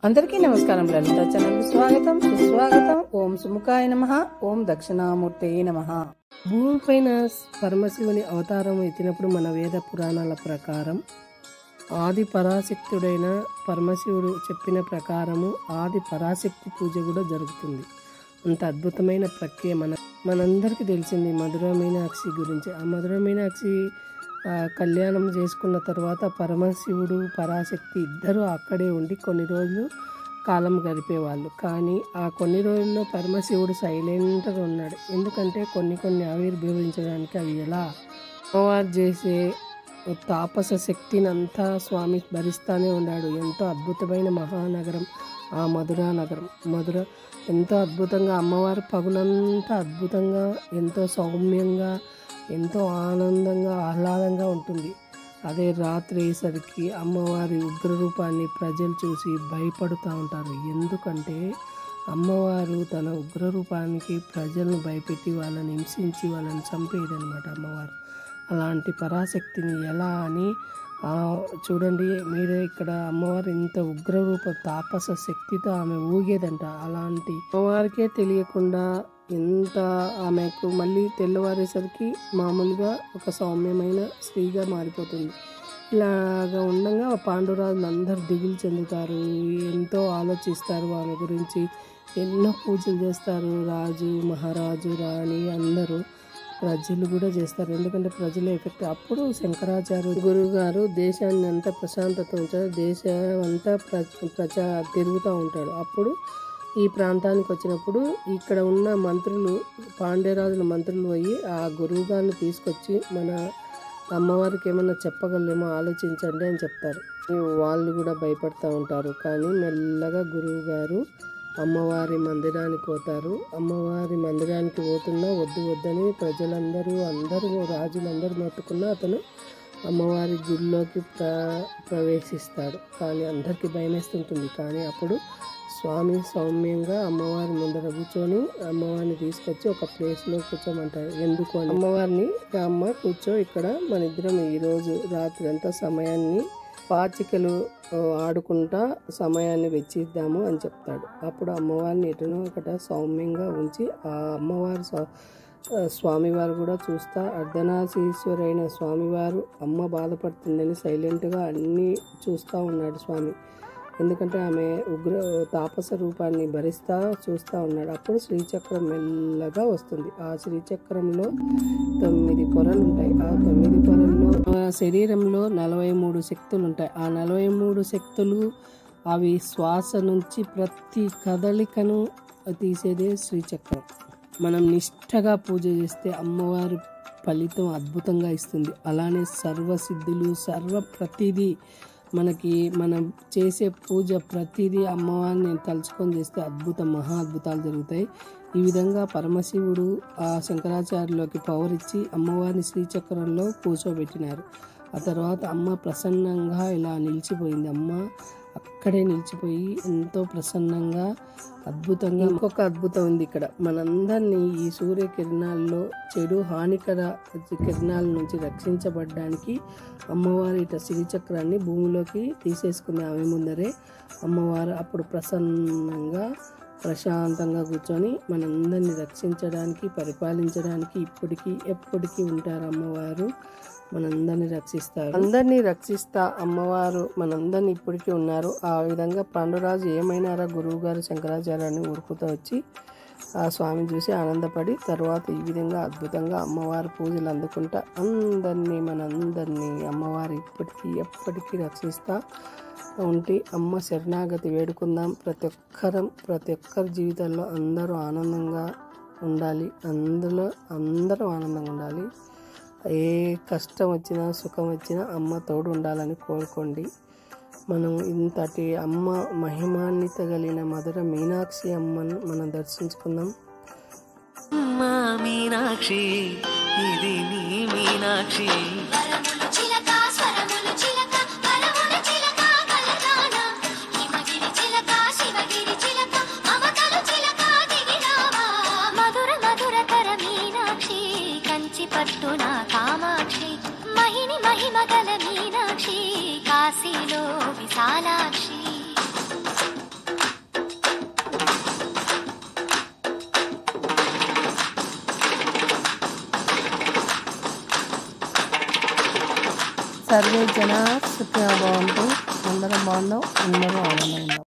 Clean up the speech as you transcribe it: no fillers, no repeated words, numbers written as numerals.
అందరికీ నమస్కారం. లలిత ఛానల్కి స్వాగతం, సుస్వాగతం. ఓం సుముఖాయ నమః, ఓం దక్షిణామూర్తయే నమః. భూమిపైన పరమశివుని అవతారం ఎత్తినప్పుడు మన వేద పురాణాల ప్రకారం ఆది పరాశక్తుడైన పరమశివుడు చెప్పిన ప్రకారము ఆది పరాశక్తి పూజ కూడా జరుగుతుంది. అంత అద్భుతమైన ప్రక్రియ మనందరికీ తెలిసింది మధుర మీనాక్షి గురించి. ఆ మధుర మీనాక్షి కళ్యాణం చేసుకున్న తర్వాత పరమశివుడు పరాశక్తి ఇద్దరు అక్కడే ఉండి కొన్ని రోజులు కాలం గడిపేవాళ్ళు. కానీ ఆ కొన్ని రోజుల్లో పరమశివుడు సైలెంట్గా ఉన్నాడు. ఎందుకంటే కొన్ని ఆవిర్భవించడానికి అవి ఎలా అమ్మవారు చేసే తాపస శక్తిని అంతా స్వామి భరిస్తానే ఉన్నాడు. ఎంతో అద్భుతమైన మహానగరం ఆ మధురా నగరం. ఎంతో అద్భుతంగా అమ్మవారు పగులంతా అద్భుతంగా ఎంతో సౌమ్యంగా ఎంతో ఆనందంగా ఆహ్లాదంగా ఉంటుంది. అదే రాత్రి అయ్యేసరికి అమ్మవారి ఉగ్రరూపాన్ని ప్రజలు చూసి భయపడుతూ ఉంటారు. ఎందుకంటే అమ్మవారు తన ఉగ్రరూపానికి ప్రజలను భయపెట్టి వాళ్ళని హింసించి వాళ్ళని చంపేదనమాట అమ్మవారు. అలాంటి పరాశక్తిని ఎలా అని చూడండి మీరే, ఇక్కడ అమ్మవారు ఇంత ఉగ్రరూప తాపస శక్తితో ఆమె ఊగేదంట. అలాంటి అమ్మవారికే తెలియకుండా ఎంత ఆమెకు మళ్ళీ తెల్లవారేసరికి మామూలుగా ఒక సౌమ్యమైన స్త్రీగా మారిపోతుంది. ఇలాగా ఉండగా పాండురాజులు అందరూ దిగులు చెందుతారు, ఎంతో ఆలోచిస్తారు ఆమె గురించి, ఎన్నో పూజలు చేస్తారు. రాజు, మహారాజు, రాణి అందరూ, ప్రజలు కూడా చేస్తారు. ఎందుకంటే ప్రజల ఎఫెక్ట్. అప్పుడు శంకరాచార్య గురువు గారు దేశాన్ని అంతా ప్రశాంతత ఉంచారు. దేశం అంతా తిరుగుతూ ఉంటాడు. అప్పుడు ఈ ప్రాంతానికి వచ్చినప్పుడు ఇక్కడ ఉన్న మంత్రులు, పాండ్యరాజుల మంత్రులు పోయి ఆ గురువు గారిని తీసుకొచ్చి మన అమ్మవారికి ఏమన్నా చెప్పగలమో ఆలోచించండి అని చెప్తారు. వాళ్ళు కూడా భయపడుతూ ఉంటారు. కానీ మెల్లగా గురువు గారు అమ్మవారి మందిరానికి పోతారు. అమ్మవారి మందిరానికి పోతున్నా వద్దని ప్రజలందరూ రాజులందరూ మొత్తుకున్నా అతను అమ్మవారి గుడిలోకి ప్రవేశిస్తాడు. కానీ అందరికీ భయమేస్తుంటుంది. కానీ అప్పుడు స్వామి సౌమ్యంగా అమ్మవారి ముందర కూర్చొని అమ్మవారిని తీసుకొచ్చి ఒక ప్లేస్లో కూర్చోమంటారు. ఎందుకు అని అమ్మవారిని, అమ్మ కూర్చో, ఇక్కడ మన ఇద్దరం ఈరోజు రాత్రి అంతా సమయాన్ని పాచికలు ఆడుకుంటా సమయాన్ని వెచ్చిద్దాము అని చెప్తాడు. అప్పుడు అమ్మవారిని ఎటునో ఒకట సౌమ్యంగా ఉంచి ఆ అమ్మవారు స్వామివారు కూడా చూస్తా అర్ధనాశీశ్వరైన స్వామివారు అమ్మ బాధపడుతుందని సైలెంట్గా అన్నీ చూస్తూ ఉన్నాడు స్వామి. ఎందుకంటే ఆమె తాపస రూపాన్ని భరిస్తా చూస్తూ ఉన్నాడు. అప్పుడు శ్రీచక్రం మెల్లగా వస్తుంది. ఆ శ్రీచక్రంలో 9 పొరలు ఉంటాయి. ఆ 9 పొరల్లో శరీరంలో 43 శక్తులు ఉంటాయి. ఆ 43 శక్తులు అవి శ్వాస నుంచి ప్రతి కదలికను తీసేదే శ్రీచక్రం. మనం నిష్ఠగా పూజ చేస్తే అమ్మవారి ఫలితం అద్భుతంగా ఇస్తుంది. అలానే సర్వసిద్ధులు ప్రతిదీ మనం చేసే పూజ ప్రతిదీ అమ్మవారిని తలుచుకొని చేస్తే మహా అద్భుతాలు జరుగుతాయి. ఈ విధంగా పరమశివుడు ఆ శంకరాచార్యులకి పవర్ ఇచ్చి అమ్మవారిని శ్రీచక్రంలో కూర్చోబెట్టినారు. ఆ తర్వాత అమ్మ ప్రసన్నంగా ఇలా నిలిచిపోయింది. అమ్మ అక్కడే నిలిచిపోయి ఎంతో ప్రసన్నంగా అద్భుతంగా. ఇంకొక అద్భుతం ఉంది ఇక్కడ. మనందరినీ ఈ సూర్యకిరణాల్లో చెడు హానికర కిరణాల నుంచి రక్షించబడడానికి అమ్మవారి ఇట శ్రీచక్రాన్ని భూమిలోకి తీసేసుకునే ఆమె ముందరే అమ్మవారు అప్పుడు ప్రసన్నంగా ప్రశాంతంగా కూర్చొని మనందరినీ రక్షించడానికి, పరిపాలించడానికి ఎప్పటికీ ఉంటారు. అమ్మవారు మనందరినీ రక్షిస్తారు. అందరినీ రక్షిస్తా అమ్మవారు మనందరినీ ఇప్పటికీ ఉన్నారు. ఆ విధంగా పాండురాజు ఏమైనారా గురువు గారు శంకరాచార్యాన్ని ఊరుకుతూ వచ్చి ఆ స్వామిని చూసి ఆనందపడి తర్వాత ఈ విధంగా అద్భుతంగా అమ్మవారి పూజలు అందుకుంటా మనందరినీ అమ్మవారు ఎప్పటికీ రక్షిస్తా ఉండి అమ్మ శరణాగతి వేడుకుందాం. ప్రతి ఒక్కరి జీవితంలో అందరూ ఆనందంగా ఉండాలి. అందరూ ఆనందంగా ఉండాలి. ఏ కష్టం వచ్చినా సుఖం వచ్చినా అమ్మ తోడు ఉండాలని కోరుకోండి. మనం ఇంతటి అమ్మ మహిమాన్విత కలిగిన మధుర మీనాక్షి అమ్మను మనం దర్శించుకుందాం. మీనాక్షి, ఇది నీ మీనాక్షి. పట్టున కామాక్షి, మహిమగల మీనాక్షి, కాశీలో విశాలాక్షి. సర్వే జన సుఖినో భవంతు. అందరం బాగున్నాం, అందరం ఆనందంగా ఉన్నాం.